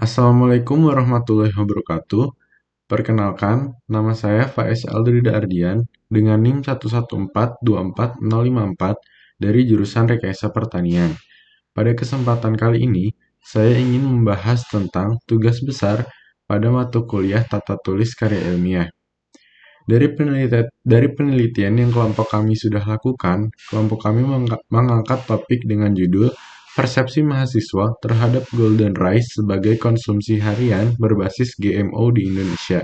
Assalamualaikum warahmatullahi wabarakatuh. Perkenalkan, nama saya Faiz Aldrida Ardian dengan NIM 114240454 dari jurusan Rekayasa Pertanian. Pada kesempatan kali ini, saya ingin membahas tentang tugas besar pada mata kuliah Tata Tulis Karya Ilmiah. Dari penelitian yang kelompok kami sudah lakukan, kelompok kami mengangkat topik dengan judul Persepsi Mahasiswa Terhadap Golden Rice sebagai Konsumsi Harian Berbasis GMO di Indonesia.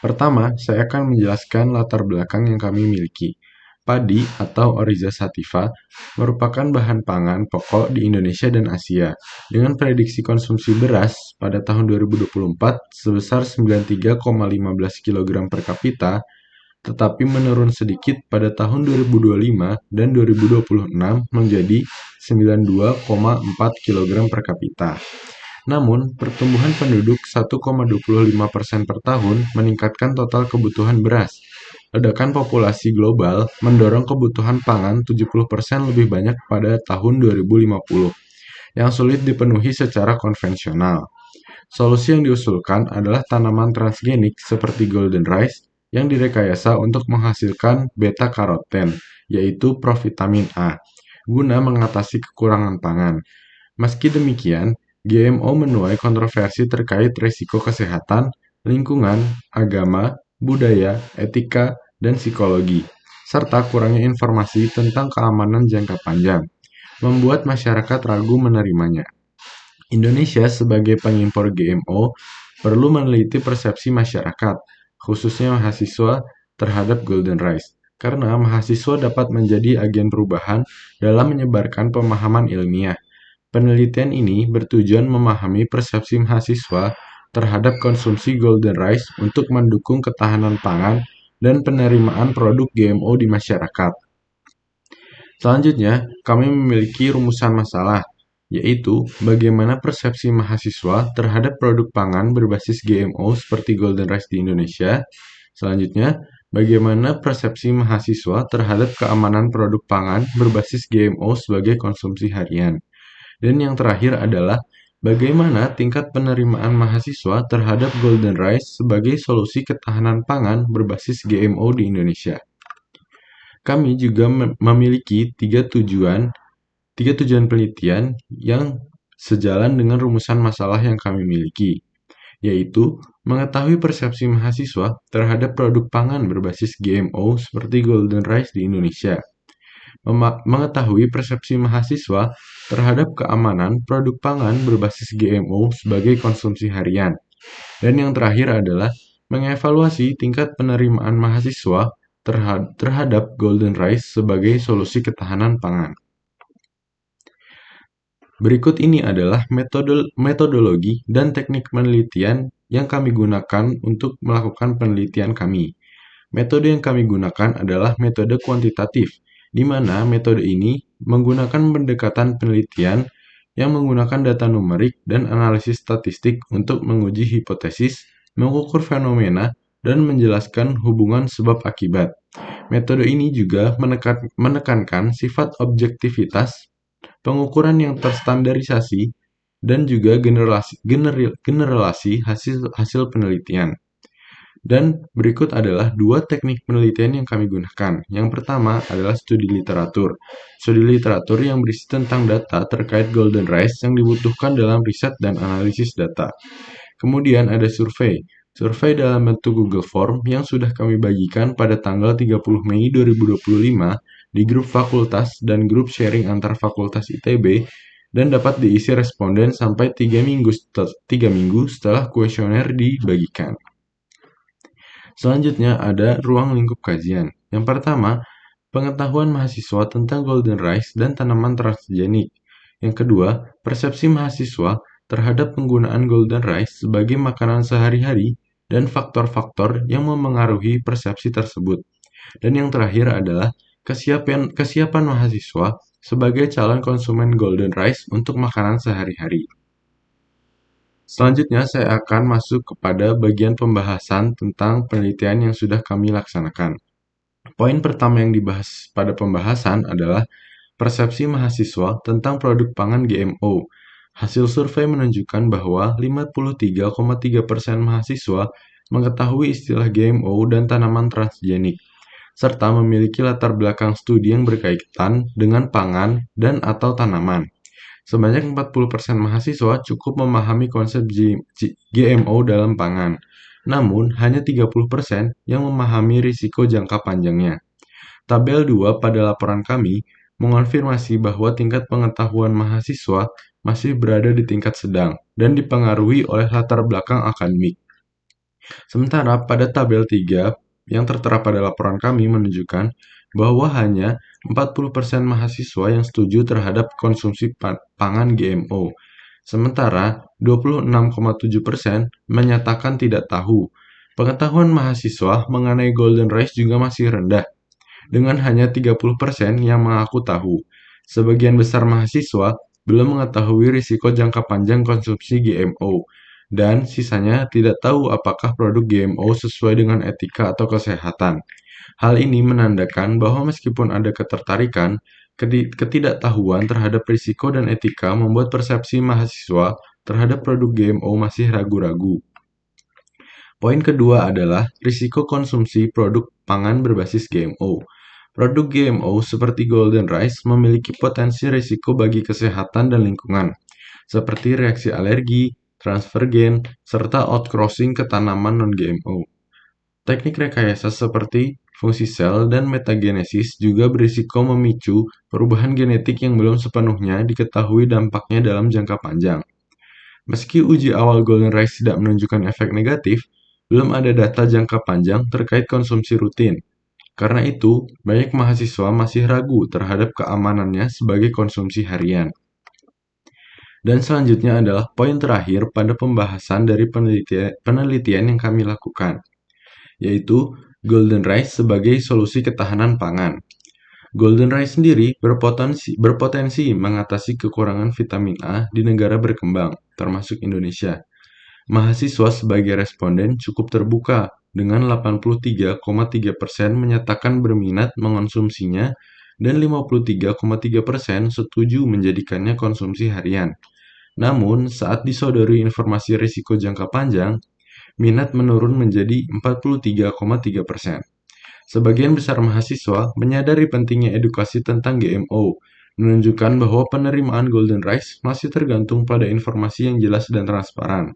Pertama, saya akan menjelaskan latar belakang yang kami miliki. Padi atau Oryza sativa merupakan bahan pangan pokok di Indonesia dan Asia, dengan prediksi konsumsi beras pada tahun 2024 sebesar 93,15 kg per kapita, tetapi menurun sedikit pada tahun 2025 dan 2026 menjadi 92,4 kg per kapita. Namun, pertumbuhan penduduk 1,25% per tahun meningkatkan total kebutuhan beras. Ledakan populasi global mendorong kebutuhan pangan 70% lebih banyak pada tahun 2050, yang sulit dipenuhi secara konvensional. Solusi yang diusulkan adalah tanaman transgenik seperti golden rice yang direkayasa untuk menghasilkan beta-karoten, yaitu provitamin A, guna mengatasi kekurangan pangan. Meski demikian, GMO menuai kontroversi terkait risiko kesehatan, lingkungan, agama, budaya, etika, dan psikologi, serta kurangnya informasi tentang keamanan jangka panjang, membuat masyarakat ragu menerimanya. Indonesia sebagai pengimpor GMO perlu meneliti persepsi masyarakat, khususnya mahasiswa, terhadap golden rice, karena mahasiswa dapat menjadi agen perubahan dalam menyebarkan pemahaman ilmiah. Penelitian ini bertujuan memahami persepsi mahasiswa terhadap konsumsi golden rice untuk mendukung ketahanan pangan dan penerimaan produk GMO di masyarakat. Selanjutnya, kami memiliki rumusan masalah, yaitu bagaimana persepsi mahasiswa terhadap produk pangan berbasis GMO seperti golden rice di Indonesia. Selanjutnya, bagaimana persepsi mahasiswa terhadap keamanan produk pangan berbasis GMO sebagai konsumsi harian. Dan yang terakhir adalah bagaimana tingkat penerimaan mahasiswa terhadap golden rice sebagai solusi ketahanan pangan berbasis GMO di Indonesia. Kami juga memiliki tiga tujuan penelitian yang sejalan dengan rumusan masalah yang kami miliki, yaitu mengetahui persepsi mahasiswa terhadap produk pangan berbasis GMO seperti golden rice di Indonesia, mengetahui persepsi mahasiswa terhadap keamanan produk pangan berbasis GMO sebagai konsumsi harian. Dan yang terakhir adalah mengevaluasi tingkat penerimaan mahasiswa terhadap golden rice sebagai solusi ketahanan pangan. Berikut ini adalah metodologi dan teknik penelitian yang kami gunakan untuk melakukan penelitian kami. Metode yang kami gunakan adalah metode kuantitatif, di mana metode ini menggunakan pendekatan penelitian yang menggunakan data numerik dan analisis statistik untuk menguji hipotesis, mengukur fenomena, dan menjelaskan hubungan sebab akibat. Metode ini juga menekankan sifat objektivitas, pengukuran yang terstandarisasi, dan juga generasi hasil penelitian. Dan berikut adalah dua teknik penelitian yang kami gunakan. Yang pertama adalah studi literatur. Studi literatur yang berisi tentang data terkait golden rice yang dibutuhkan dalam riset dan analisis data. Kemudian ada survei. Survei dalam bentuk Google Form yang sudah kami bagikan pada tanggal 30 Mei 2025 di grup fakultas dan grup sharing antar fakultas ITB dan dapat diisi responden sampai 3 minggu setelah kuesioner dibagikan. Selanjutnya ada ruang lingkup kajian. Yang pertama, pengetahuan mahasiswa tentang golden rice dan tanaman transgenik. Yang kedua, persepsi mahasiswa terhadap penggunaan golden rice sebagai makanan sehari-hari dan faktor-faktor yang memengaruhi persepsi tersebut. Dan yang terakhir adalah kesiapan mahasiswa sebagai calon konsumen golden rice untuk makanan sehari-hari. Selanjutnya, saya akan masuk kepada bagian pembahasan tentang penelitian yang sudah kami laksanakan. Poin pertama yang dibahas pada pembahasan adalah persepsi mahasiswa tentang produk pangan GMO. Hasil survei menunjukkan bahwa 53,3% mahasiswa mengetahui istilah GMO dan tanaman transgenik, serta memiliki latar belakang studi yang berkaitan dengan pangan dan/atau tanaman. Sebanyak 40% mahasiswa cukup memahami konsep GMO dalam pangan, namun hanya 30% yang memahami risiko jangka panjangnya. Tabel 2 pada laporan kami mengonfirmasi bahwa tingkat pengetahuan mahasiswa masih berada di tingkat sedang dan dipengaruhi oleh latar belakang akademik. Sementara pada tabel 3 yang tertera pada laporan kami menunjukkan bahwa hanya 40% mahasiswa yang setuju terhadap konsumsi pangan GMO. Sementara 26,7% menyatakan tidak tahu. Pengetahuan mahasiswa mengenai golden rice juga masih rendah, dengan hanya 30% yang mengaku tahu. Sebagian besar mahasiswa belum mengetahui risiko jangka panjang konsumsi GMO, dan sisanya tidak tahu apakah produk GMO sesuai dengan etika atau kesehatan. Hal ini menandakan bahwa meskipun ada ketertarikan, ketidaktahuan terhadap risiko dan etika membuat persepsi mahasiswa terhadap produk GMO masih ragu-ragu. Poin kedua adalah risiko konsumsi produk pangan berbasis GMO. Produk GMO seperti golden rice memiliki potensi risiko bagi kesehatan dan lingkungan, seperti reaksi alergi, transfer gen, serta outcrossing ke tanaman non-GMO. Teknik rekayasa seperti fungsi sel dan metagenesis juga berisiko memicu perubahan genetik yang belum sepenuhnya diketahui dampaknya dalam jangka panjang. Meski uji awal golden rice tidak menunjukkan efek negatif, belum ada data jangka panjang terkait konsumsi rutin. Karena itu, banyak mahasiswa masih ragu terhadap keamanannya sebagai konsumsi harian. Dan selanjutnya adalah poin terakhir pada pembahasan dari penelitian yang kami lakukan, yaitu golden rice sebagai solusi ketahanan pangan. Golden rice sendiri berpotensi mengatasi kekurangan vitamin A di negara berkembang, termasuk Indonesia. Mahasiswa sebagai responden cukup terbuka, dengan 83,3% menyatakan berminat mengonsumsinya dan 53,3% setuju menjadikannya konsumsi harian. Namun, saat disodori informasi risiko jangka panjang, minat menurun menjadi 43,3%. Sebagian besar mahasiswa menyadari pentingnya edukasi tentang GMO, menunjukkan bahwa penerimaan golden rice masih tergantung pada informasi yang jelas dan transparan.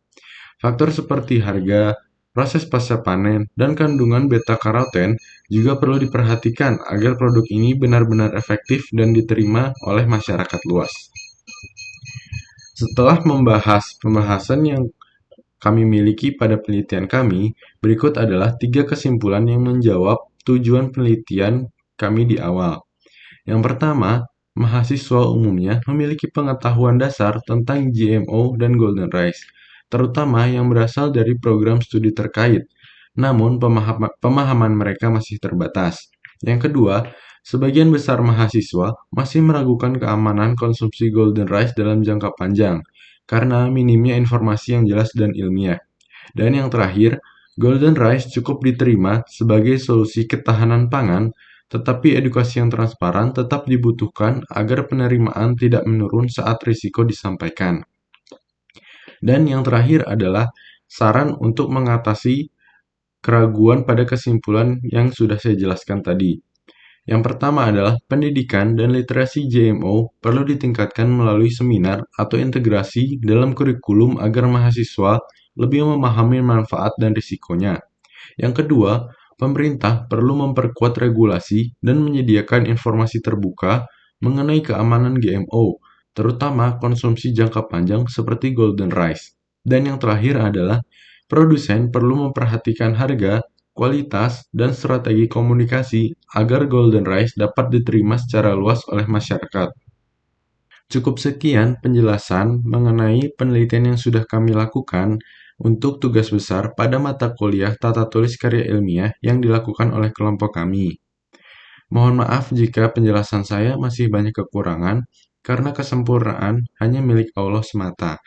Faktor seperti harga, proses pasca panen, dan kandungan beta-karoten juga perlu diperhatikan agar produk ini benar-benar efektif dan diterima oleh masyarakat luas. Setelah membahas pembahasan yang kami miliki pada penelitian kami, berikut adalah 3 kesimpulan yang menjawab tujuan penelitian kami di awal. Yang pertama, mahasiswa umumnya memiliki pengetahuan dasar tentang GMO dan golden rice, terutama yang berasal dari program studi terkait, namun pemahaman mereka masih terbatas. Yang kedua, sebagian besar mahasiswa masih meragukan keamanan konsumsi golden rice dalam jangka panjang, karena minimnya informasi yang jelas dan ilmiah. Dan yang terakhir, golden rice cukup diterima sebagai solusi ketahanan pangan, tetapi edukasi yang transparan tetap dibutuhkan agar penerimaan tidak menurun saat risiko disampaikan. Dan yang terakhir adalah saran untuk mengatasi keraguan pada kesimpulan yang sudah saya jelaskan tadi. Yang pertama adalah pendidikan dan literasi GMO perlu ditingkatkan melalui seminar atau integrasi dalam kurikulum agar mahasiswa lebih memahami manfaat dan risikonya. Yang kedua, pemerintah perlu memperkuat regulasi dan menyediakan informasi terbuka mengenai keamanan GMO, terutama konsumsi jangka panjang seperti golden rice. Dan yang terakhir adalah produsen perlu memperhatikan harga, kualitas, dan strategi komunikasi agar golden rice dapat diterima secara luas oleh masyarakat. Cukup sekian penjelasan mengenai penelitian yang sudah kami lakukan untuk tugas besar pada mata kuliah tata tulis karya ilmiah yang dilakukan oleh kelompok kami. Mohon maaf jika penjelasan saya masih banyak kekurangan, karena kesempurnaan hanya milik Allah semata.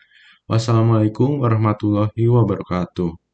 Wassalamualaikum warahmatullahi wabarakatuh.